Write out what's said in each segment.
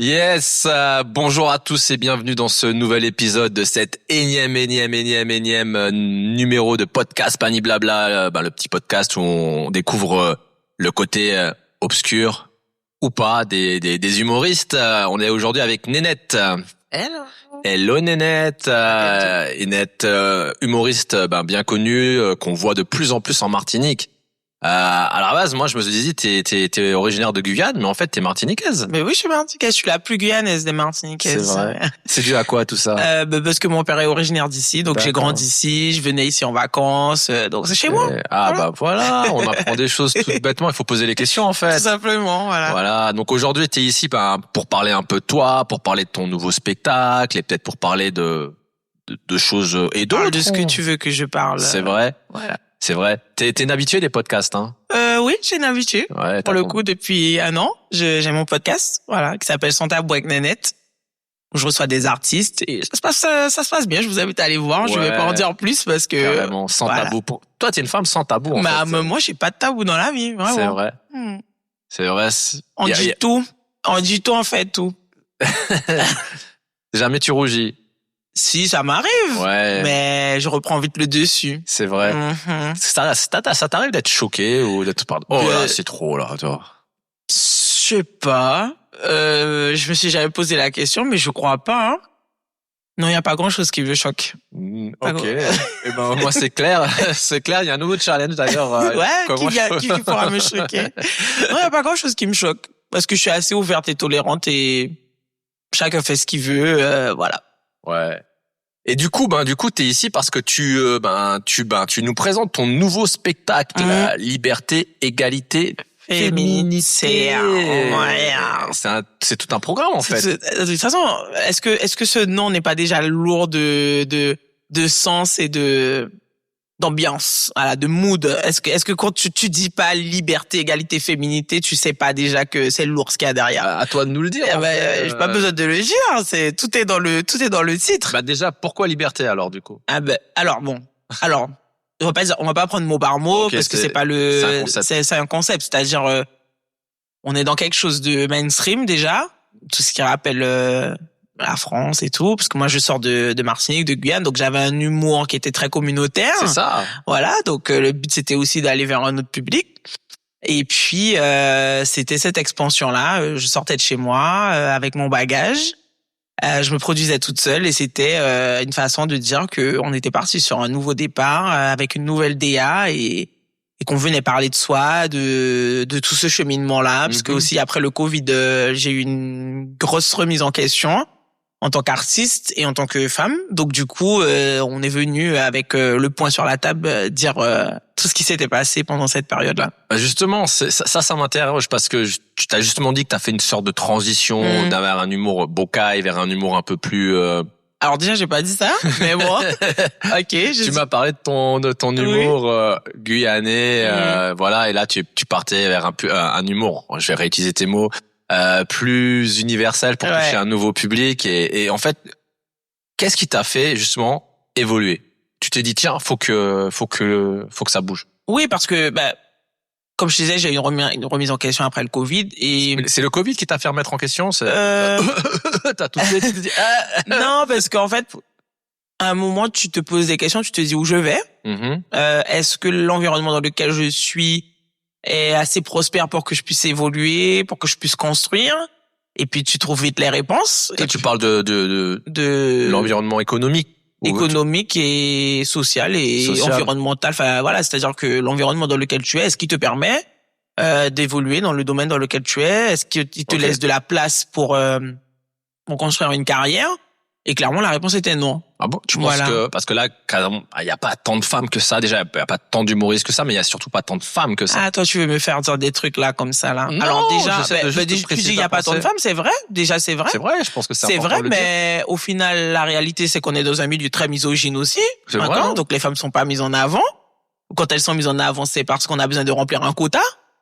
Yes, bonjour à tous et bienvenue dans ce nouvel épisode de cet énième numéro de podcast Pani Blabla, le petit podcast où on découvre le côté obscur ou pas des humoristes. On est aujourd'hui avec Nénette. Hello. Hello Nénette, Nénette, humoriste bien connue, qu'on voit de plus en plus en Martinique. À la base, moi, je me suis dit, t'es originaire de Guyane, mais en fait, t'es martiniquaise. Mais oui, je suis martiniquaise. Je suis la plus guyanaise des martiniquaises. C'est vrai. C'est dû à quoi, tout ça? Parce que mon père est originaire d'ici, donc j'ai grandi ici. Je venais ici en vacances, donc c'est chez moi. Voilà, on apprend des choses tout bêtement. Il faut poser les questions, en fait. Tout simplement, voilà. Voilà. Donc aujourd'hui, t'es ici, pour parler un peu de toi, pour parler de ton nouveau spectacle et peut-être pour parler de choses et d'autres. De ce que tu veux que je parle. C'est vrai. Voilà. C'est vrai. T'es une habituée des podcasts, hein? Oui, j'ai une habitude. Ouais, pour le coup, depuis 1 an, j'ai mon podcast, voilà, qui s'appelle Sans tabou avec Nénette, où je reçois des artistes et ça se passe bien. Je vous invite à aller voir. Ouais. Je vais pas en dire plus parce que. Carrément, sans tabou. Toi, t'es une femme sans tabou, en fait. Moi, j'ai pas de tabou dans la vie, vraiment. C'est vrai. C'est vrai. On dit tout. On dit tout, en fait, tout. Jamais tu rougis. Si, ça m'arrive. Ouais. Mais je reprends vite le dessus. C'est vrai. Ça t'arrive d'être choqué ou d'être là, c'est trop, là, toi. Je sais pas. Je me suis jamais posé la question, mais je crois pas, hein. Non, il y a pas grand chose qui me choque. Ok. Et moi, c'est clair. C'est clair. Il y a un nouveau challenge, d'ailleurs. Qui pourra me choquer. Non, il y a pas grand chose qui me choque. Parce que je suis assez ouverte et tolérante et chacun fait ce qu'il veut, voilà. Ouais. Et du coup, t'es ici parce que tu nous présentes ton nouveau spectacle, la liberté, égalité, féminité. Ouais. C'est tout un programme, en fait. De toute façon, est-ce que ce nom n'est pas déjà lourd de sens et d'ambiance, voilà, de mood? Est-ce que quand tu dis pas liberté, égalité, féminité, tu sais pas déjà que c'est lourd ce qu'il y a derrière? À toi de nous le dire. J'ai pas besoin de le dire, tout est dans le titre. Déjà, pourquoi liberté alors, du coup? Alors, on va pas prendre mot par mot, parce que c'est un concept. C'est-à-dire, on est dans quelque chose de mainstream déjà, tout ce qui rappelle la France et tout, parce que moi je sors de Martinique, de Guyane, donc j'avais un humour qui était très communautaire. C'est ça. Voilà, donc le but c'était aussi d'aller vers un autre public. Et puis c'était cette expansion-là. Je sortais de chez moi avec mon bagage. Je me produisais toute seule et c'était une façon de dire que on était parti sur un nouveau départ avec une nouvelle DA et qu'on venait parler de soi, de tout ce cheminement-là, parce que aussi après le Covid, j'ai eu une grosse remise en question en tant qu'artiste et en tant que femme. Donc du coup, on est venu avec le poing sur la table dire tout ce qui s'était passé pendant cette période-là. Justement, ça m'interroge parce que tu t'as justement dit que t'as fait une sorte de transition vers un humour bocaille, vers un humour un peu plus... Alors déjà, j'ai pas dit ça, mais bon. Ok. Tu m'as parlé de ton humour guyanais, voilà, et là tu partais vers un humour. Je vais réutiliser tes mots. Plus universel pour toucher un nouveau public et en fait, qu'est-ce qui t'a fait justement évoluer? Tu t'es dit tiens, faut que ça bouge. Oui, parce que comme je disais, j'ai eu une remise en question après le Covid et c'est le Covid qui t'a fait remettre en question. T'as tout de suite dit non, parce qu'en fait, à un moment, tu te poses des questions, tu te dis où je vais. Est-ce que l'environnement dans lequel je suis est assez prospère pour que je puisse évoluer, pour que je puisse construire? Et puis tu trouves vite les réponses. Là, tu parles de l'environnement économique. Économique et social et environnemental. Enfin voilà, c'est-à-dire que l'environnement dans lequel tu es, est-ce qu'il te permet d'évoluer dans le domaine dans lequel tu es? Est-ce qu'il te laisse de la place pour construire une carrière? Et clairement, la réponse était non. Ah bon? Tu penses que, parce que là, il n'y a pas tant de femmes que ça, déjà, il n'y a pas tant d'humoristes que ça, mais il n'y a surtout pas tant de femmes que ça. Ah, toi, tu veux me faire dire des trucs là, comme ça, là. Non, alors déjà, tu dis qu'il n'y a pas tant de femmes, c'est vrai. Déjà, c'est vrai. C'est vrai, je pense que c'est vrai, mais au final, la réalité, c'est qu'on est dans un milieu très misogyne aussi. C'est vrai. Donc les femmes sont pas mises en avant. Quand elles sont mises en avant, c'est parce qu'on a besoin de remplir un quota,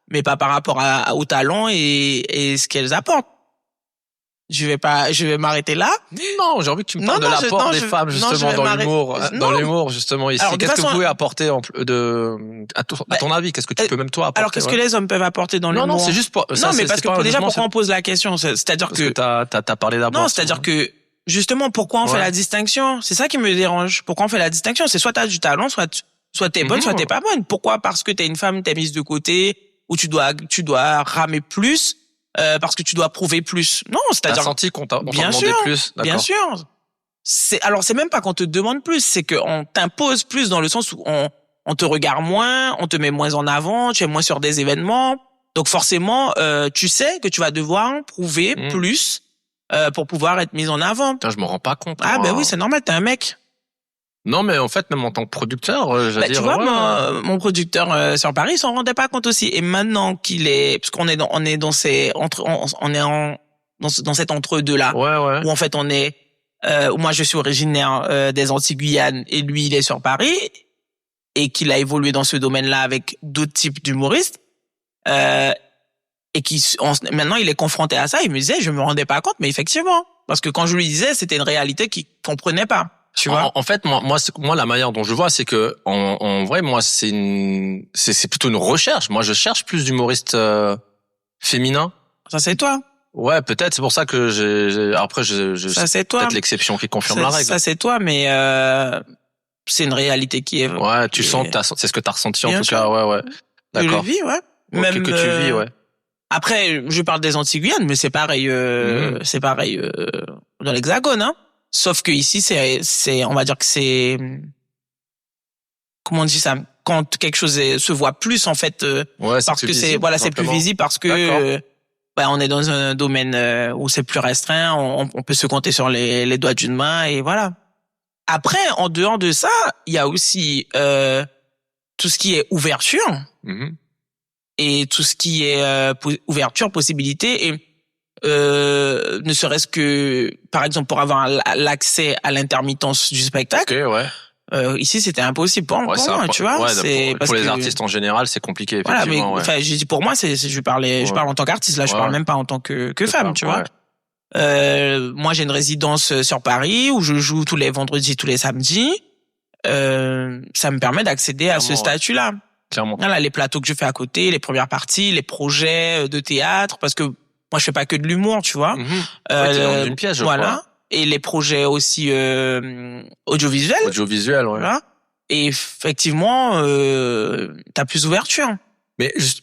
mais pas par rapport au talent et ce qu'elles apportent. Je vais m'arrêter là. Non, j'ai envie que tu me parles de l'apport des femmes, justement, dans l'humour. Dans l'humour, justement, ici. Qu'est-ce que vous pouvez apporter à ton avis? Qu'est-ce que tu peux même toi apporter? Alors, qu'est-ce que les hommes peuvent apporter dans l'humour? Non, c'est juste pour, non, mais parce que déjà, pourquoi on pose la question? C'est-à-dire que t'as parlé d'abord. Non, c'est-à-dire que, justement, pourquoi on fait la distinction? C'est ça qui me dérange. Pourquoi on fait la distinction? C'est soit t'as du talent, soit t'es bonne, soit t'es pas bonne. Pourquoi? Parce que t'es une femme, t'es mise de côté, ou tu dois ramer plus, parce que tu dois prouver plus. Non, c'est-à-dire. T'as senti qu'on t'a demandé plus? Bien sûr. C'est même pas qu'on te demande plus, c'est qu'on t'impose plus dans le sens où on te regarde moins, on te met moins en avant, tu es moins sur des événements. Donc forcément, tu sais que tu vas devoir prouver plus, pour pouvoir être mise en avant. Putain, je me rends pas compte. Ah, ben oui, c'est normal, t'es un mec. Non, mais en fait, même en tant que producteur, tu vois, mon producteur sur Paris, il s'en rendait pas compte aussi. Et maintenant qu'il est, parce qu'on est dans cette entre-deux-là. Ouais. Où en fait, où moi, je suis originaire des Antilles-Guyane et lui, il est sur Paris. Et qu'il a évolué dans ce domaine-là avec d'autres types d'humoristes. Et maintenant, il est confronté à ça. Il me disait, je me rendais pas compte, mais effectivement. Parce que quand je lui disais, c'était une réalité qu'il comprenait pas. Tu vois. En fait, moi, la manière dont je vois, c'est que, en vrai, moi, c'est plutôt une recherche. Moi, je cherche plus d'humoristes, féminins. Ça, c'est toi. Ouais, peut-être. C'est pour ça que après, ça, c'est toi. Peut-être l'exception qui confirme la règle. Ça, c'est toi, mais, c'est une réalité qui est. Ouais, c'est ce que t'as ressenti, en tout cas. Ouais. D'accord. Je le vis, ouais. Même que tu vis, ouais. Après, je parle des Antilles-Guyane, mais c'est pareil, dans l'Hexagone, hein. Sauf que ici, on va dire que c'est, comment on dit ça? Quand quelque chose se voit plus, en fait, parce que c'est plus visible, parce que, on est dans un domaine où c'est plus restreint, on peut se compter sur les doigts d'une main, et voilà. Après, en dehors de ça, il y a aussi, tout ce qui est ouverture. Et tout ce qui est ouverture, possibilité, et ne serait-ce que, par exemple, pour avoir l'accès à l'intermittence du spectacle. Ok, ouais. Ici, c'était impossible pour moi, tu vois. Ouais, pour les artistes en général, c'est compliqué, effectivement. Voilà, mais j'ai dit pour moi, je parle en tant qu'artiste, là, je parle même pas en tant que femme, tu vois. Moi, j'ai une résidence sur Paris où je joue tous les vendredis, tous les samedis. Ça me permet d'accéder à ce statut-là. Clairement. Voilà, les plateaux que je fais à côté, les premières parties, les projets de théâtre, parce que moi je fais pas que de l'humour, tu vois. T'es d'une pièce, je crois. Et les projets aussi audiovisuels. Audiovisuels, ouais. Voilà. Et effectivement, t'as plus d'ouverture. Mais je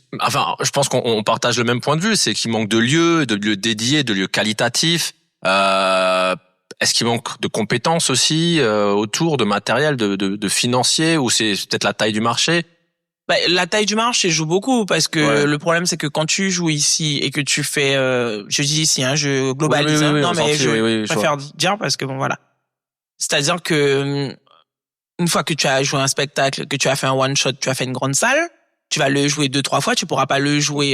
pense qu'on partage le même point de vue, c'est qu'il manque de lieux dédiés, de lieux qualitatifs. Est-ce qu'il manque de compétences aussi autour de matériel, de financiers, ou c'est peut-être la taille du marché? La taille du marché joue beaucoup, parce que le problème, c'est que quand tu joues ici et que tu fais, je dis ici, hein, je globalise, non, mais je préfère dire parce que bon, voilà. C'est-à-dire que, une fois que tu as joué un spectacle, que tu as fait un one shot, tu as fait une grande salle, tu vas le jouer 2-3 fois, tu pourras pas le jouer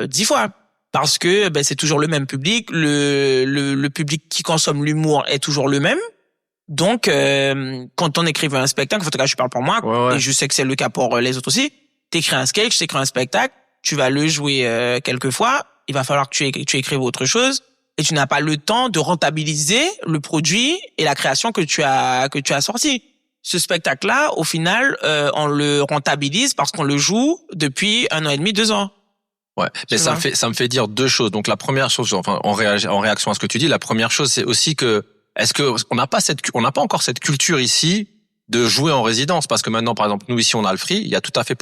10 fois. Parce que, c'est toujours le même public, le public qui consomme l'humour est toujours le même. Donc, quand on écrivait un spectacle, en tout cas, je parle pour moi, et je sais que c'est le cas pour les autres aussi, t'écris un sketch, t'écris un spectacle, tu vas le jouer quelques fois, il va falloir que tu écrives autre chose, et tu n'as pas le temps de rentabiliser le produit et la création que tu as sorti. Ce spectacle-là, au final, on le rentabilise parce qu'on le joue depuis 1 an et demi, 2 ans. Ouais, mais ça me fait dire 2 choses. Donc la première chose, enfin en réaction à ce que tu dis, la première chose, c'est aussi que est-ce que on n'a pas encore cette culture ici de jouer en résidence? Parce que maintenant, par exemple, nous ici on a le Free, il y a tout à fait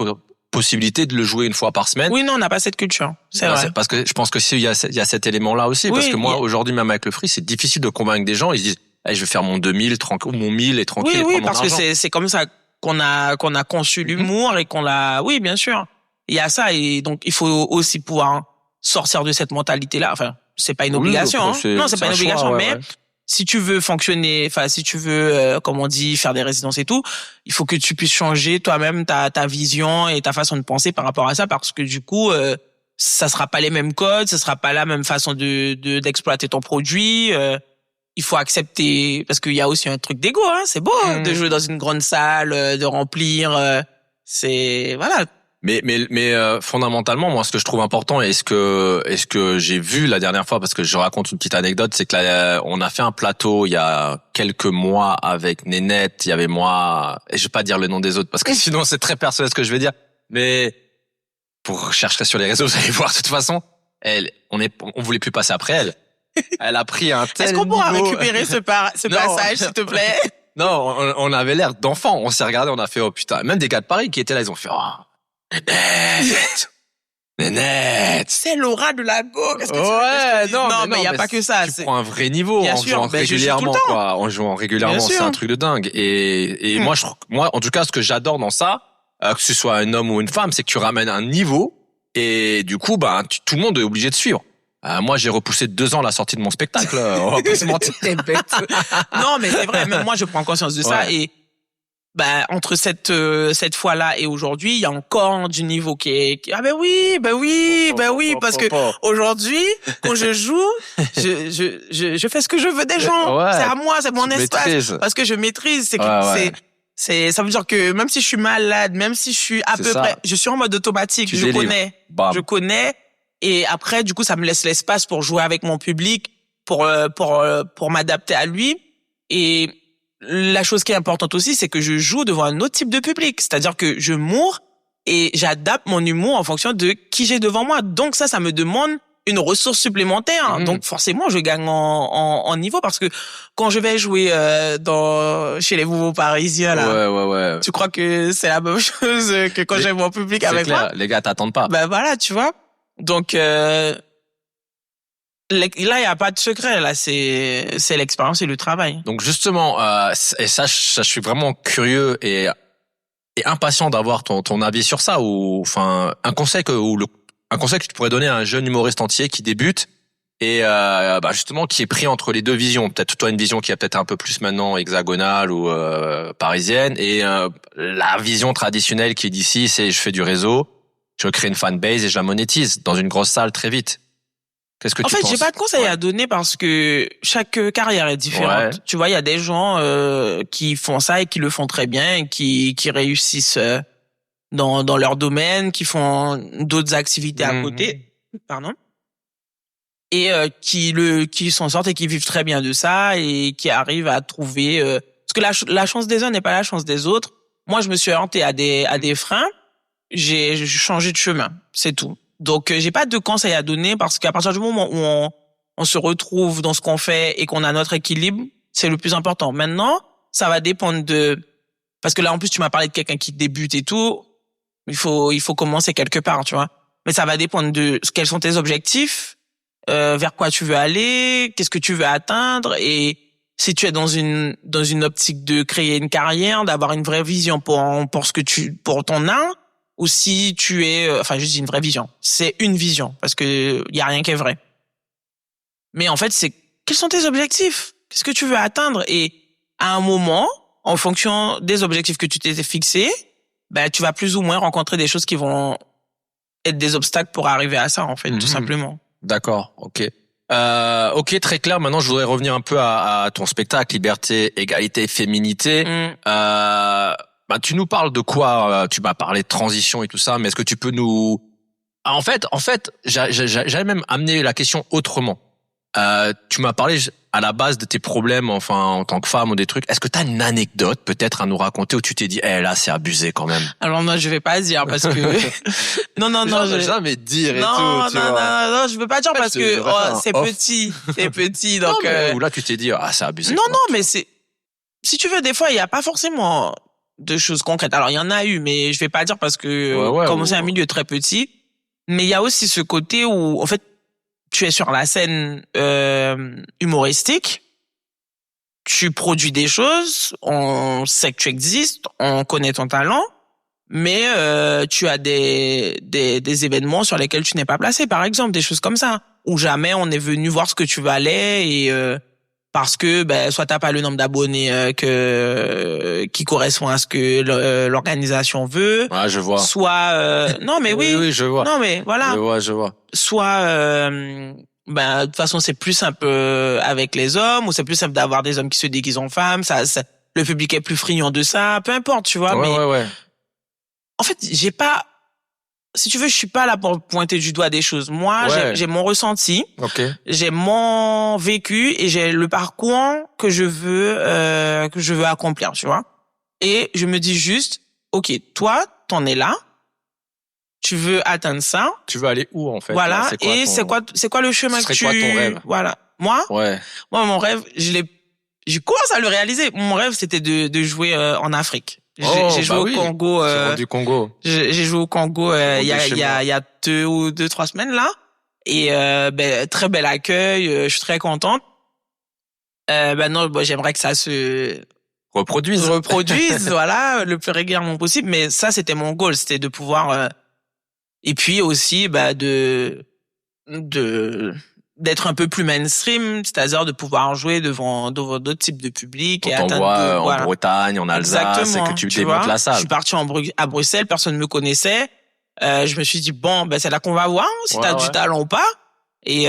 possibilité de le jouer une fois par semaine. Oui, non, on n'a pas cette culture. C'est vrai. Parce que je pense que il y a cet élément-là aussi, parce que moi aujourd'hui, même avec le Free, c'est difficile de convaincre des gens. Ils se disent, je vais faire mon 2000 tranquille, mon 1000 et tranquille. Oui, parce que c'est comme ça qu'on a conçu l'humour et qu'on l'a. Oui, bien sûr. Il y a ça, et donc il faut aussi pouvoir sortir de cette mentalité-là. Enfin, c'est pas une obligation. Non, c'est pas une obligation, mais si tu veux fonctionner, enfin si tu veux, comme on dit, faire des résidences et tout, il faut que tu puisses changer toi-même ta vision et ta façon de penser par rapport à ça, parce que du coup, ça sera pas les mêmes codes, ça sera pas la même façon d'exploiter ton produit. Il faut accepter, parce qu'il y a aussi un truc d'ego, hein. C'est beau de jouer dans une grande salle, de remplir. C'est voilà. Mais fondamentalement, moi, ce que je trouve important et ce que j'ai vu la dernière fois, parce que je raconte une petite anecdote, c'est que on a fait un plateau il y a quelques mois avec Nénette, il y avait moi, et je vais pas dire le nom des autres parce que sinon c'est très personnel ce que je vais dire, mais pour chercher sur les réseaux, vous allez voir de toute façon, on voulait plus passer après elle. Elle a pris un tel Est-ce qu'on pourra niveau... récupérer ce passage, s'il te plaît? Non, on avait l'air d'enfants, on s'est regardé, on a fait oh putain, même des gars de Paris qui étaient là, ils ont fait oh, Nénette. C'est Laura de la Go. Qu'est-ce que tu Ouais, veux non, mais il y a pas que ça. Tu prends un vrai niveau bien en sûr, jouant régulièrement, quoi. En jouant régulièrement, c'est un truc de dingue. Et moi, en tout cas, ce que j'adore dans ça, que ce soit un homme ou une femme, c'est que tu ramènes un niveau et du coup, tout le monde est obligé de suivre. Moi, j'ai repoussé de 2 ans la sortie de mon spectacle. On va pas se mentir. T'es bête. Non, mais c'est vrai. Même moi, je prends conscience de ça et entre cette fois-là et aujourd'hui, il y a encore du niveau qui est parce que aujourd'hui, quand je joue, je fais ce que je veux des gens. Ouais, c'est à moi, c'est mon espace maîtrises. Parce que je maîtrise, ça veut dire que même si je suis malade, même si je suis à peu près, je suis en mode automatique, je connais et après du coup, ça me laisse l'espace pour jouer avec mon public, pour m'adapter à lui et la chose qui est importante aussi, c'est que je joue devant un autre type de public. C'est-à-dire que je m'ouvre et j'adapte mon humour en fonction de qui j'ai devant moi. Donc ça me demande une ressource supplémentaire. Donc forcément, je gagne en niveau parce que quand je vais jouer chez les nouveaux Parisiens, là, ouais. Tu crois que c'est la même chose que quand j'ai mon public avec moi? Les gars t'attendent pas. Voilà, tu vois. Donc là, il y a pas de secret. Là, c'est l'expérience et le travail. Donc justement, et ça, je suis vraiment curieux et impatient d'avoir ton avis sur ça. Ou enfin, un conseil que tu pourrais donner à un jeune humoriste entier qui débute et justement qui est pris entre les deux visions. Peut-être toi une vision qui est peut-être un peu plus maintenant hexagonale ou parisienne et la vision traditionnelle qui est d'ici, c'est je fais du réseau, je crée une fanbase et je la monétise dans une grosse salle très vite. Qu'est-ce que tu penses? J'ai pas de conseils à donner parce que chaque carrière est différente. Tu vois, il y a des gens qui font ça et qui le font très bien et qui réussissent dans leur domaine, qui font d'autres activités à côté. Pardon. Et qui s'en sortent et qui vivent très bien de ça et qui arrivent à trouver parce que la chance des uns n'est pas la chance des autres. Moi, je me suis heurté à des freins, j'ai changé de chemin, c'est tout. Donc, j'ai pas de conseils à donner parce qu'à partir du moment où on se retrouve dans ce qu'on fait et qu'on a notre équilibre, c'est le plus important. Maintenant, ça va dépendre parce que là, en plus, tu m'as parlé de quelqu'un qui débute et tout. Il faut commencer quelque part, tu vois. Mais ça va dépendre de quels sont tes objectifs, vers quoi tu veux aller, qu'est-ce que tu veux atteindre et si tu es dans une optique de créer une carrière, d'avoir une vraie vision pour ton art, ou si tu es, je dis une vraie vision. C'est une vision, parce que y a rien qui est vrai. Mais en fait, c'est, quels sont tes objectifs? Qu'est-ce que tu veux atteindre? Et à un moment, en fonction des objectifs que tu t'es fixés, tu vas plus ou moins rencontrer des choses qui vont être des obstacles pour arriver à ça, en fait, tout simplement. D'accord, ok. Ok, très clair. Maintenant, je voudrais revenir un peu à ton spectacle, liberté, égalité, féminité. Tu nous parles de quoi? Tu m'as parlé de transition et tout ça, mais est-ce que tu peux nous... En fait, j'allais même amener la question autrement. Tu m'as parlé à la base de tes problèmes, enfin, en tant que femme ou des trucs. Est-ce que tu as une anecdote peut-être à nous raconter où tu t'es dit, là, c'est abusé quand même? Alors non, je vais pas dire parce que non, je vais jamais dire et tout. Non, je veux pas dire parce que c'est petit, donc. Ou là, tu t'es dit, c'est abusé. Non, mais si tu veux, des fois, il y a pas forcément de choses concrètes. Alors, il y en a eu, mais je vais pas dire parce que comme c'est un milieu très petit, mais il y a aussi ce côté où, en fait, tu es sur la scène humoristique, tu produis des choses, on sait que tu existes, on connaît ton talent, mais tu as des événements sur lesquels tu n'es pas placé, par exemple, des choses comme ça, où jamais on est venu voir ce que tu valais et parce que soit t'as pas le nombre d'abonnés qui correspond à ce que l'organisation veut. Ouais, je vois. Soit non mais oui, je vois. Non mais voilà. Je vois. Soit de toute façon c'est plus simple avec les hommes ou c'est plus simple d'avoir des hommes qui se déguisent en femmes, ça le public est plus friand de ça, peu importe, tu vois, ouais. En fait, j'ai pas si tu veux, je suis pas là pour pointer du doigt des choses. Moi, j'ai mon ressenti, j'ai mon vécu et j'ai le parcours que je veux accomplir, tu vois. Et je me dis juste, ok, toi, t'en es là, tu veux atteindre ça. Tu veux aller où en fait? Voilà. Là, c'est quoi le chemin que tu... C'est quoi ton rêve? Voilà. Moi, mon rêve, je commence à le réaliser. Mon rêve, c'était de jouer en Afrique. J'ai joué au Congo. Du Congo. J'ai joué au Congo il y a 2-3 semaines là. Et très bel accueil. Je suis très contente. J'aimerais que ça se reproduise, voilà, le plus régulièrement possible. Mais ça, c'était mon goal, c'était de pouvoir. Et puis aussi, d'être un peu plus mainstream, c'est-à-dire de pouvoir jouer devant d'autres types de publics. Et atteindre en Bretagne, en Alsace, et que tu démontes la salle. Je suis parti à Bruxelles, personne ne me connaissait. Je me suis dit, c'est là qu'on va voir si t'as du talent ou pas. Et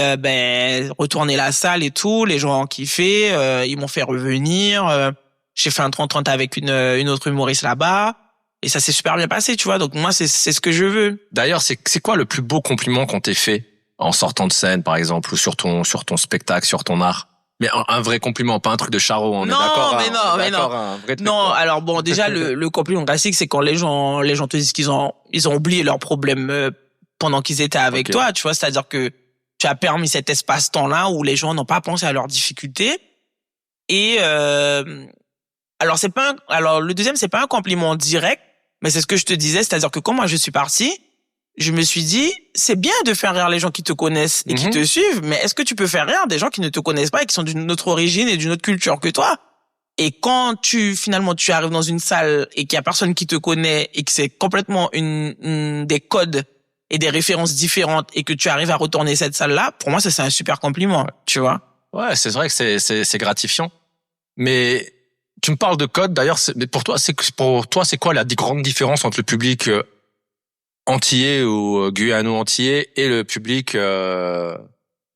retourner la salle et tout, les gens ont kiffé, ils m'ont fait revenir. J'ai fait un 30-30 avec une autre humoriste là-bas. Et ça s'est super bien passé, tu vois. Donc moi, c'est ce que je veux. D'ailleurs, c'est quoi le plus beau compliment qu'on t'ait fait en sortant de scène, par exemple, ou sur ton spectacle, sur ton art? Mais un vrai compliment, pas un truc de charo, on est d'accord? Mais non. Un vrai truc, non, alors bon, déjà, le compliment classique, c'est quand les gens te disent qu'ils ont oublié leurs problèmes pendant qu'ils étaient avec toi, tu vois. C'est-à-dire que tu as permis cet espace-temps-là où les gens n'ont pas pensé à leurs difficultés. Et, alors le deuxième, c'est pas un compliment direct, mais c'est ce que je te disais, c'est-à-dire que quand moi je suis parti, je me suis dit, c'est bien de faire rire les gens qui te connaissent et qui te suivent, mais est-ce que tu peux faire rire des gens qui ne te connaissent pas et qui sont d'une autre origine et d'une autre culture que toi? Et quand tu arrives dans une salle et qu'il y a personne qui te connaît et que c'est complètement des codes et des références différentes et que tu arrives à retourner cette salle-là, pour moi, ça c'est un super compliment, tu vois? Ouais, c'est vrai que c'est gratifiant. Mais tu me parles de codes, d'ailleurs, mais pour toi, c'est quoi la grande différence entre le public antillais ou guyano-antillais et le public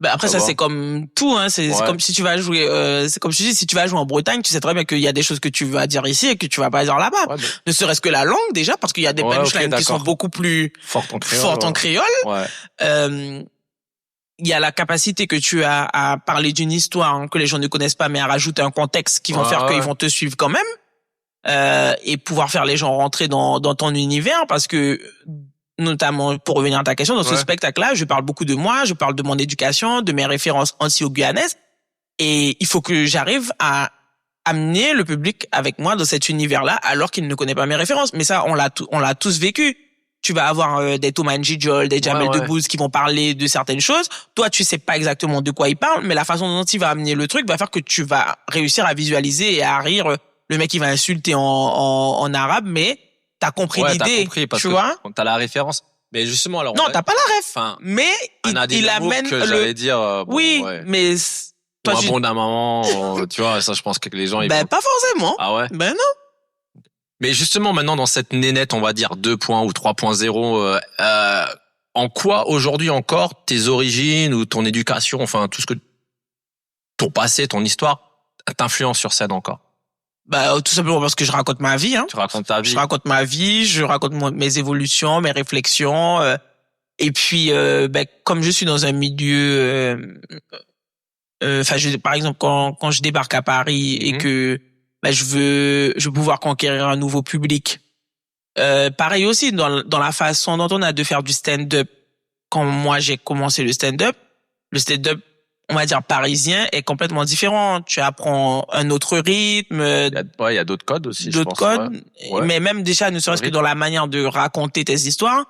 après ça c'est comme tout, hein, c'est comme si tu vas jouer c'est comme je dis, si tu vas jouer en Bretagne, tu sais très bien qu'il y a des choses que tu vas dire ici et que tu vas pas dire là-bas. Ne serait-ce que la langue déjà, parce qu'il y a des punchlines qui sont beaucoup plus fortes en créole. Il y a la capacité que tu as à parler d'une histoire que les gens ne connaissent pas, mais à rajouter un contexte qui vont faire qu'ils vont te suivre quand même, et pouvoir faire les gens rentrer dans ton univers, parce que notamment pour revenir à ta question, dans ce spectacle-là, je parle beaucoup de moi, je parle de mon éducation, de mes références anti-guyanaises, et il faut que j'arrive à amener le public avec moi dans cet univers-là, alors qu'il ne connaît pas mes références. Mais ça, on l'a tous vécu. Tu vas avoir des Thomas Njijol, des Jamel Debbouze qui vont parler de certaines choses. Toi, tu sais pas exactement de quoi ils parlent, mais la façon dont il va amener le truc va faire que tu vas réussir à visualiser et à rire. Le mec, il va insulter en arabe, mais t'as compris l'idée, parce tu vois? T'as la référence. Mais justement, alors. Non, t'as pas la ref. Mais il amène j'allais dire. mais toi, un bon d'un moment, tu vois, ça, je pense que les gens. Pas forcément. Ah ouais? Ben non. Mais justement, maintenant, dans cette nénette, on va dire 2 ou 3.0, en quoi, aujourd'hui encore, tes origines ou ton éducation, enfin, tout ce que, ton passé, ton histoire, t'influence sur scène encore? Tout simplement parce que je raconte ma vie, hein. Tu racontes ta vie. Je raconte ma vie, je raconte mes évolutions, mes réflexions, et puis, comme je suis dans un milieu, par exemple, quand je débarque à Paris et que, je veux pouvoir conquérir un nouveau public. Pareil aussi dans la façon dont on a de faire du stand-up. Quand moi j'ai commencé le stand-up, on va dire parisien, est complètement différent. Tu apprends un autre rythme. Il y a d'autres codes aussi. D'autres codes, mais même déjà, ne serait-ce que dans la manière de raconter tes histoires,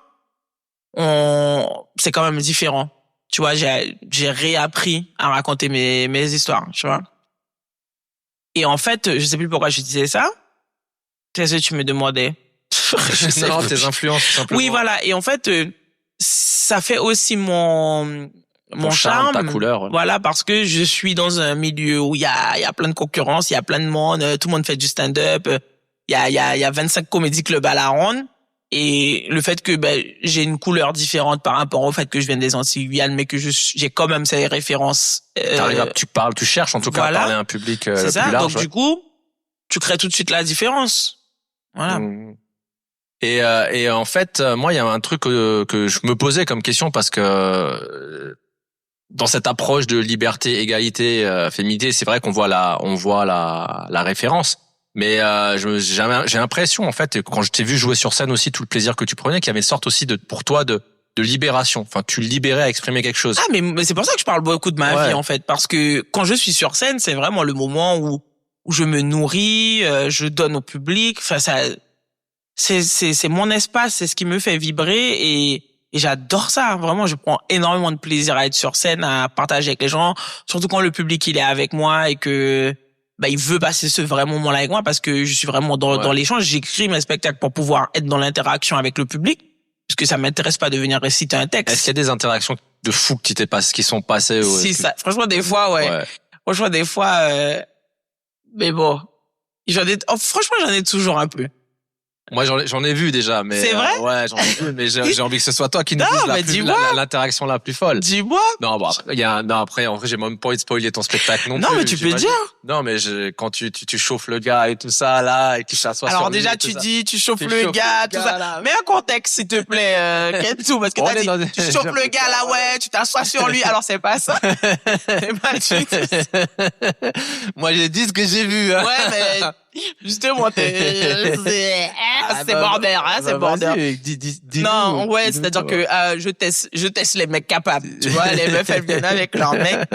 c'est quand même différent. Tu vois, j'ai réappris à raconter mes histoires, tu vois. Et en fait, je sais plus pourquoi je disais ça. Qu'est-ce que tu me demandais? Je sais pas, tes influences, tout simplement. Oui, voilà. Et en fait, ça fait aussi mon charme, ta couleur. Voilà, parce que je suis dans un milieu où il y a plein de concurrence, il y a plein de monde, tout le monde fait du stand-up, il y a 25 comédie clubs à la ronde. Et le fait que j'ai une couleur différente par rapport au fait que je viens des Antilles-Guyane, mais que j'ai quand même ces références. Tu cherches en tout cas à parler à un public c'est ça, plus large. Donc du coup, tu crées tout de suite la différence. Voilà. Et en fait, moi, il y a un truc que je me posais comme question parce que dans cette approche de liberté, égalité, féminité, c'est vrai qu'on voit la référence. Mais j'ai l'impression, en fait, quand je t'ai vu jouer sur scène aussi, tout le plaisir que tu prenais, qu'il y avait une sorte aussi pour toi de libération. Enfin, tu libérais à exprimer quelque chose. Ah, mais c'est pour ça que je parle beaucoup de ma vie, en fait. Parce que quand je suis sur scène, c'est vraiment le moment où je me nourris, je donne au public. Enfin, c'est mon espace, c'est ce qui me fait vibrer et j'adore ça. Vraiment, je prends énormément de plaisir à être sur scène, à partager avec les gens. Surtout quand le public, il est avec moi et que, il veut passer ce vrai moment-là avec moi parce que je suis vraiment dans l'échange. J'écris mes spectacles pour pouvoir être dans l'interaction avec le public. Parce que ça m'intéresse pas de venir réciter un texte. Est-ce qu'il y a des interactions de fou qui sont passées? Si, ça, franchement, des fois, ouais. Franchement, des fois, mais bon. Franchement, j'en ai toujours un peu. Moi, j'en ai vu déjà, mais. C'est vrai? Ouais, j'en ai vu, mais j'ai envie que ce soit toi qui nous dise l'interaction la plus folle. Dis-moi. Non, bon, après, en vrai, j'ai même pas envie de spoiler ton spectacle non plus. Non, mais tu peux dire. Non, mais quand tu chauffes le gars et tout ça, là, et qu'il s'assoit sur lui. Alors déjà, tu dis, tu chauffes le gars, tout ça. Là. Mets un contexte, s'il te plaît, Kentou, parce que t'as dit, tu chauffes le gars, là, ouais, tu t'assois sur lui. Alors, c'est pas ça. C'est pas du tout. Moi, j'ai dit ce que j'ai vu, hein. Ouais, mais, justement, c'est border, hein, c'est border. Non, ouais, c'est-à-dire que je teste les mecs capables. Tu vois, les meufs elles viennent avec leurs mecs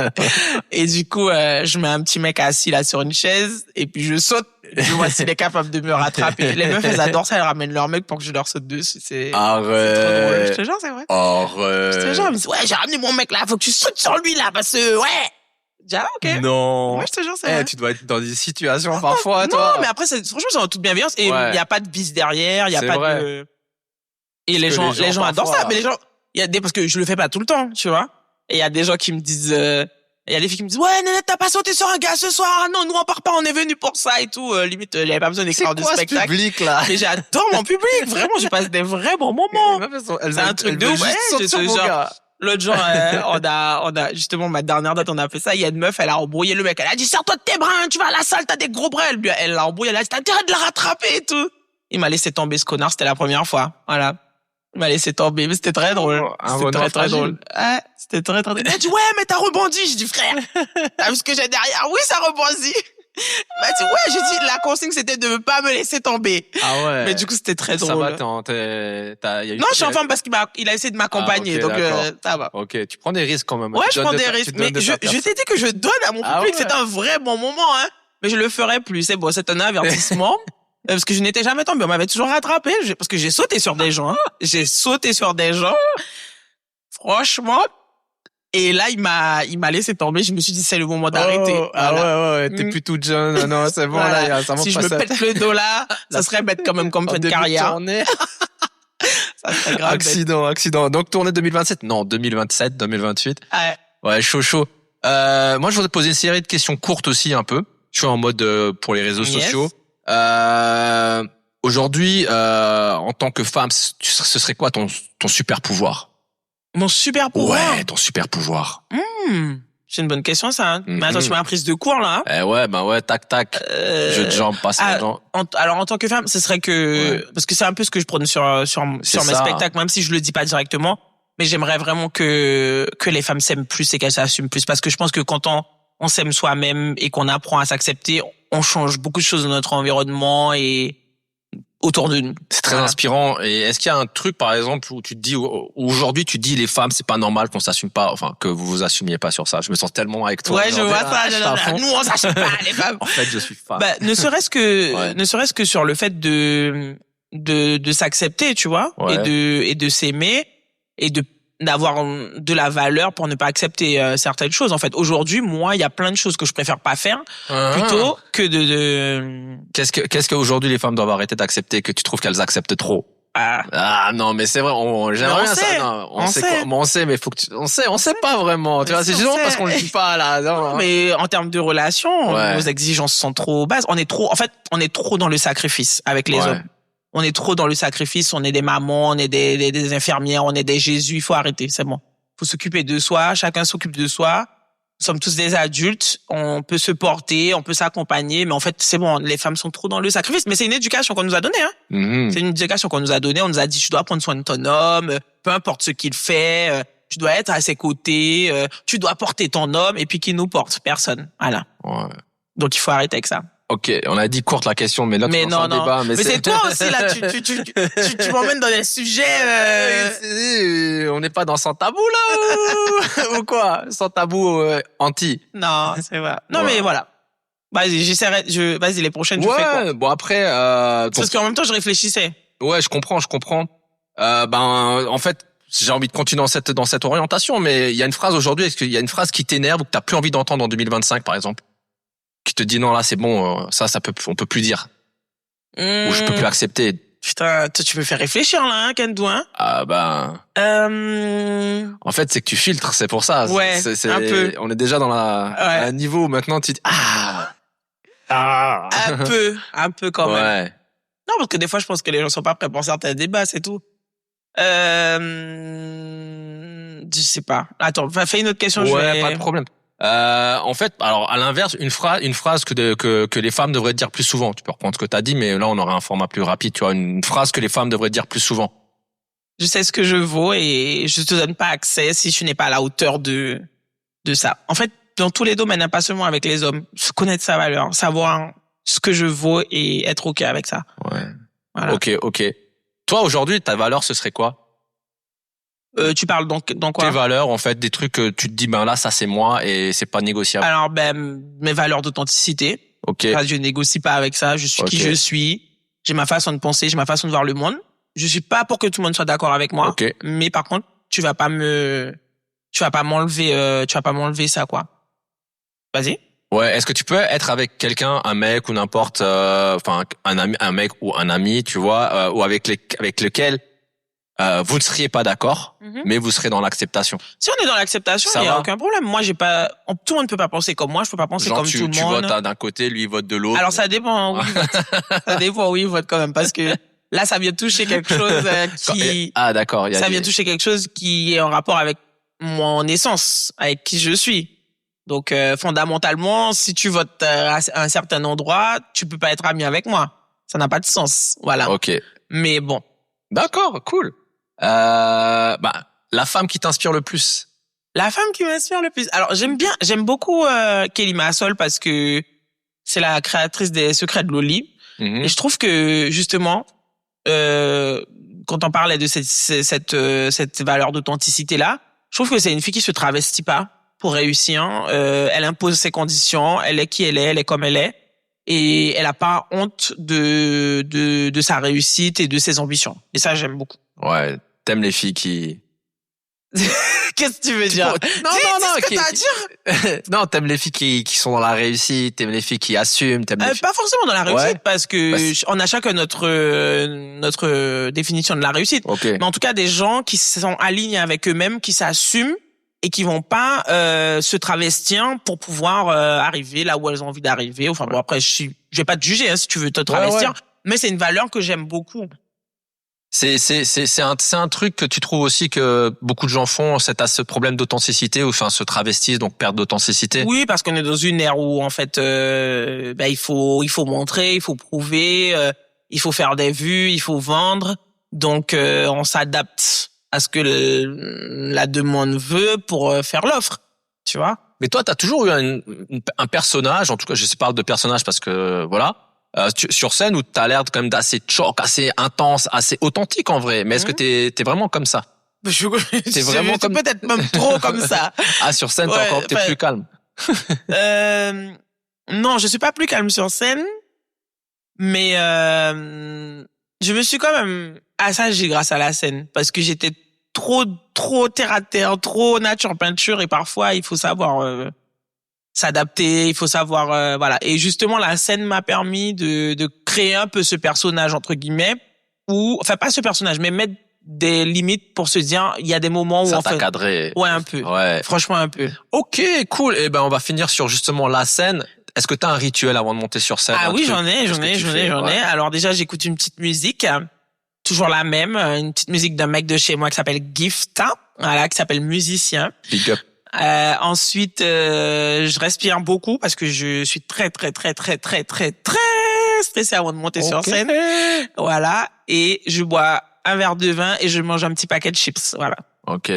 et du coup je mets un petit mec assis là sur une chaise et puis je saute. Je vois s'il est capable de me rattraper. Les meufs elles adorent ça, elles ramènent leur mec pour que je leur saute dessus. C'est trop drôle. Je te jure, c'est vrai. Arrête. Je te jure, ouais, j'ai ramené mon mec là, faut que tu sautes sur lui là parce que ouais. Ah, ok. Non. Ouais, je te jure, c'est vrai. Tu dois être dans des situations parfois, toi. Non, mais après, franchement, c'est en toute bienveillance et il y a pas de bise derrière, il y a pas de. Et les gens adorent ça, mais les gens, parce que je le fais pas tout le temps, tu vois. Et il y a des gens qui me disent, il y a des filles qui me disent, ouais, Nénette, t'as pas sauté sur un gars ce soir. Non, nous on part pas, on est venu pour ça et tout. Limite, j'avais pas besoin d'écrire du spectacle. C'est quoi ce public, là? Mais j'adore mon public. Vraiment, je passe des vrais bons moments. C'est un truc de ouf. L'autre jour, on a, justement, ma dernière date, on a fait ça. Il y a une meuf, elle a embrouillé le mec. Elle a dit, sors-toi de tes brins, tu vas à la salle, t'as des gros bras. Elle l'a embrouillé, elle a dit, t'as intérêt de la rattraper et tout. Il m'a laissé tomber, ce connard, c'était la première fois. Voilà. Il m'a laissé tomber, mais c'était très drôle. C'était très drôle. Ouais, c'était très drôle. Elle a dit, ouais, mais t'as rebondi. Je dis, frère, t'as vu ce que j'ai derrière? Oui, ça rebondit. Il m'a dit, ouais, j'ai dit, la consigne, c'était de ne pas me laisser tomber. Ah ouais. Mais du coup, c'était très drôle. Ça va, non, je suis en forme parce qu'il a essayé de m'accompagner, donc, ça va. Ok, tu prends des risques quand même. Ouais, je prends des risques. Mais je t'ai dit que je donne à mon public, c'est un vrai bon moment, hein. Mais je le ferai plus. C'est bon, c'est un avertissement. Parce que je n'étais jamais tombé. On m'avait toujours rattrapé. Parce que j'ai sauté sur des gens, hein. J'ai sauté sur des gens. Franchement. Et là, il m'a laissé tomber. Je me suis dit, c'est le moment d'arrêter. Voilà. Ouais. T'es plus toute jeune. Non, c'est bon, voilà. Là, ça va. Si je me pète le dos là, ça serait bête quand même comme fin de carrière. Ça serait grave. Accident. Donc, tournée 2027? Non, 2027, 2028. Ouais, chaud. Moi, je voudrais te poser une série de questions courtes aussi, un peu. Je suis en mode, pour les réseaux sociaux. Aujourd'hui, en tant que femme, ce serait quoi ton super pouvoir? Mon super pouvoir? Ouais, ton super pouvoir. C'est une bonne question, ça. Mais attends, tu m'as prise de cours, là. Ouais, tac. Jeu de jambes, passe le temps. Alors, en tant que femme, ce serait que, parce que c'est un peu ce que je prône sur mes spectacles, même si je le dis pas directement. Mais j'aimerais vraiment que les femmes s'aiment plus et qu'elles s'assument plus. Parce que je pense que quand on s'aime soi-même et qu'on apprend à s'accepter, on change beaucoup de choses dans notre environnement et autour de nous. C'est très inspirant. Et est-ce qu'il y a un truc, par exemple, où tu te dis, aujourd'hui, tu te dis, les femmes, c'est pas normal qu'on s'assume pas, enfin, que vous vous assumiez pas sur ça. Je me sens tellement avec toi. Ouais, je vois ça. Nous, on s'assume pas, les femmes. En fait, je suis fan. Ne serait-ce que sur le fait de s'accepter, tu vois, et de s'aimer, et d'avoir de la valeur pour ne pas accepter certaines choses. En fait, aujourd'hui, moi, il y a plein de choses que je préfère pas faire plutôt que de... Qu'est-ce qu'aujourd'hui les femmes doivent arrêter d'accepter, que tu trouves qu'elles acceptent trop? Non, mais c'est vrai, j'aimerais bien ça. Non, on sait, mais faut que on sait pas vraiment. Tu vois, c'est justement parce qu'on le dit pas, là. Non, mais en termes de relations, nos exigences sont trop basses. On est trop dans le sacrifice avec les hommes. On est trop dans le sacrifice, on est des mamans, on est des infirmières, on est des Jésus, il faut arrêter, c'est bon. Faut s'occuper de soi, chacun s'occupe de soi. Nous sommes tous des adultes, on peut se porter, on peut s'accompagner, mais en fait, c'est bon, les femmes sont trop dans le sacrifice. Mais c'est une éducation qu'on nous a donnée, hein. C'est une éducation qu'on nous a donnée. On nous a dit, tu dois prendre soin de ton homme, peu importe ce qu'il fait, tu dois être à ses côtés, tu dois porter ton homme, et puis qui nous porte? Personne. Voilà. Ouais. Donc, il faut arrêter avec ça. Ok, on a dit courte la question, mais là, tu lances un débat. Mais c'est toi aussi, là, tu m'emmènes dans des sujets, On n'est pas dans Sans Tabou, là, ou quoi? Sans Tabou, anti. Non, c'est vrai. Non, mais voilà. Vas-y, vas-y, les prochaines, je fais quoi? Bon, après, Parce qu'en même temps, je réfléchissais. Ouais, je comprends. En fait, j'ai envie de continuer dans cette orientation, mais il y a une phrase aujourd'hui, est-ce qu'il y a une phrase qui t'énerve ou que t'as plus envie d'entendre en 2025, par exemple? Qui te dit non, là, c'est bon, on peut plus dire. Ou je peux plus accepter. Putain, toi, tu peux faire réfléchir, là, hein, Kendo, hein? Ah, en fait, c'est que tu filtres, c'est pour ça. Ouais, un peu. On est déjà dans à un niveau où maintenant tu dis, un peu quand même. Ouais. Non, parce que des fois, je pense que les gens sont pas prêts pour certains débats, c'est tout. Je sais pas. Attends, fais une autre question. Pas de problème. En fait, alors à l'inverse, une phrase que les femmes devraient dire plus souvent. Tu peux reprendre ce que t'as dit, mais là on aurait un format plus rapide. Tu vois, une phrase que les femmes devraient dire plus souvent. Je sais ce que je vaux et je te donne pas accès si tu n'es pas à la hauteur de ça. En fait, dans tous les domaines, hein, pas seulement avec les hommes, connaître sa valeur, savoir ce que je vaux et être ok avec ça. Ouais. Voilà. Ok. Toi aujourd'hui, ta valeur, ce serait quoi? Tu parles donc dans quoi? Tes valeurs, en fait, des trucs que tu te dis, là, ça c'est moi et c'est pas négociable. Alors, mes valeurs d'authenticité. Ok. Enfin, je négocie pas avec ça. Je suis qui je suis. J'ai ma façon de penser, j'ai ma façon de voir le monde. Je suis pas pour que tout le monde soit d'accord avec moi. Ok. Mais par contre, tu vas pas m'enlever ça, quoi. Vas-y. Ouais. Est-ce que tu peux être avec quelqu'un, un mec ou n'importe, un mec ou un ami, tu vois, ou avec lequel vous ne seriez pas d'accord, mais vous serez dans l'acceptation. Si on est dans l'acceptation, il y a aucun problème. Moi, tout le monde peut pas penser comme moi, je peux pas penser comme tout le monde. Tu votes d'un côté, lui il vote de l'autre. Alors ça dépend, oui, ça dépend, oui, il vote quand même, parce que là, ça vient toucher quelque chose d'accord. Ça vient toucher quelque chose qui est en rapport avec mon essence, avec qui je suis. Donc, fondamentalement, si tu votes à un certain endroit, tu peux pas être ami avec moi. Ça n'a pas de sens. Voilà. Ok. Mais bon. D'accord, cool. La femme qui t'inspire le plus. La femme qui m'inspire le plus. Alors, j'aime beaucoup Kelly Massol parce que c'est la créatrice des Secrets de Loli. Et je trouve que, justement, quand on parlait de cette valeur d'authenticité-là, je trouve que c'est une fille qui se travestit pas pour réussir. Elle impose ses conditions, elle est qui elle est comme elle est. Et elle a pas honte de sa réussite et de ses ambitions. Et ça, j'aime beaucoup. Ouais, t'aimes les filles qui... Qu'est-ce que tu veux dire? Non. Qu'est-ce que t'as à dire? Non, t'aimes les filles qui sont dans la réussite, t'aimes les filles qui assument, pas forcément dans la réussite, parce que on a chacun notre définition de la réussite. Okay. Mais en tout cas, des gens qui sont alignés avec eux-mêmes, qui s'assument et qui vont pas se travestir pour pouvoir arriver là où elles ont envie d'arriver. Enfin bon, après je vais pas te juger si tu veux te travestir, mais c'est une valeur que j'aime beaucoup. C'est un truc que tu trouves aussi que beaucoup de gens font, ce problème d'authenticité, ou se travestissent, donc perte d'authenticité. Oui, parce qu'on est dans une ère où en fait il faut montrer, il faut prouver, il faut faire des vues, il faut vendre. Donc on s'adapte à ce que la demande veut pour faire l'offre, tu vois. Mais toi, t'as toujours eu un personnage, en tout cas, je parle de personnage parce que voilà, sur scène où t'as l'air quand même d'assez choc, assez intense, assez authentique en vrai. Mais est-ce que t'es vraiment comme ça? T'es vraiment comme... peut-être même trop comme ça. Ah, sur scène, t'es plus calme. Non, je suis pas plus calme sur scène, mais je me suis quand même assagi grâce à la scène parce que j'étais trop terre à terre, trop nature peinture, et parfois il faut savoir s'adapter, il faut savoir voilà. Et justement la scène m'a permis de créer un peu ce personnage entre guillemets, ou enfin pas ce personnage, mais mettre des limites pour se dire il y a des moments où ça t'a cadré. Ouais, un peu. Ouais. Franchement un peu. OK, cool. Et on va finir sur justement la scène. Est-ce que t'as un rituel avant de monter sur scène? Ah oui, j'en ai. Alors déjà, j'écoute une petite musique, toujours la même, une petite musique d'un mec de chez moi qui s'appelle Gift, voilà, qui s'appelle Musicien. Big up. Ensuite, je respire beaucoup parce que je suis très stressée avant de monter sur scène. Voilà. Et je bois un verre de vin et je mange un petit paquet de chips. Voilà. Ok.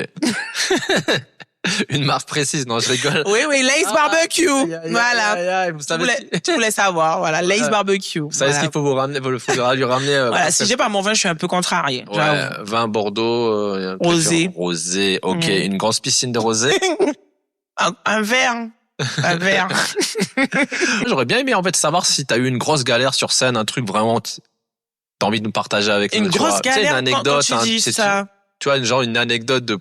Une marque précise, non, je rigole. Oui, Lay's Barbecue. Voilà. Vous savez, tu voulais savoir. Voilà, Lay's Barbecue. Vous savez ce qu'il faut vous ramener, faudra lui ramener. Voilà, si j'ai pas mon vin, je suis un peu contrarié. Ouais, vin Bordeaux. Rosé. Rosé, ok. Une grosse piscine de rosé. un verre. Un verre. J'aurais bien aimé, en fait, savoir si t'as eu une grosse galère sur scène, un truc vraiment, t'as envie de nous partager avec nous. Une grosse galère, une anecdote, quand tu dis ça. Tu vois, genre une anecdote de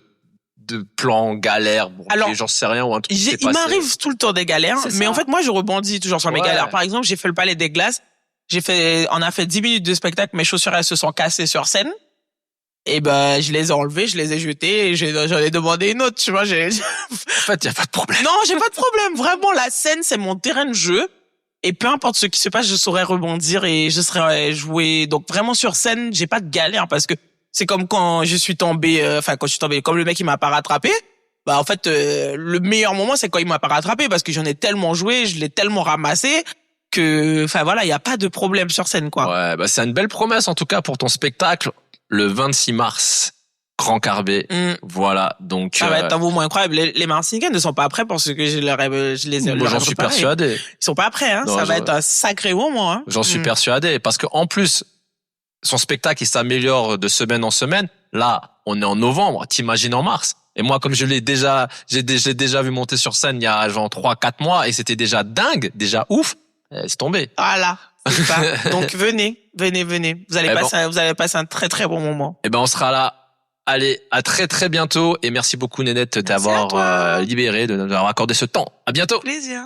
plan galère, alors j'en sais rien, ou un truc il m'arrive tout le temps des galères, mais en fait moi je rebondis toujours sur mes galères. Par exemple, j'ai fait le Palais des Glaces, on a fait 10 minutes de spectacle, mes chaussures elles se sont cassées sur scène, et ben je les ai enlevées, je les ai jetées, et j'en ai demandé une autre, tu vois. En fait, y a pas de problème. Non, j'ai pas de problème, vraiment, la scène c'est mon terrain de jeu, et peu importe ce qui se passe, je saurais rebondir et je saurais jouer. Donc vraiment sur scène, j'ai pas de galère, parce que c'est comme quand je suis tombé, comme le mec il m'a pas rattrapé. Bah en fait, le meilleur moment c'est quand il m'a pas rattrapé, parce que j'en ai tellement joué, je l'ai tellement ramassé que, enfin voilà, il y a pas de problème sur scène, quoi. Ouais, bah c'est une belle promesse en tout cas pour ton spectacle le 26 mars, Grand Carbet. Voilà, donc ça va être un moment incroyable. Les Martiniquais ne sont pas prêts pour ce que je les ai. Moi j'en suis persuadé. Ils sont pas prêts, hein. Non, ça va être un sacré moment, hein. J'en suis persuadé, parce que en plus son spectacle il s'améliore de semaine en semaine. Là, on est en novembre, t'imagines en mars. Et moi, comme j'ai déjà vu monter sur scène il y a genre 3-4 mois, et c'était déjà dingue, déjà ouf, c'est tombé. Voilà, c'est ça. Donc venez. Vous allez passer un très très bon moment. Et ben on sera là. Allez, à très très bientôt, et merci beaucoup Nénette de t'avoir libéré, de nous avoir accordé ce temps. À bientôt. Plaisir.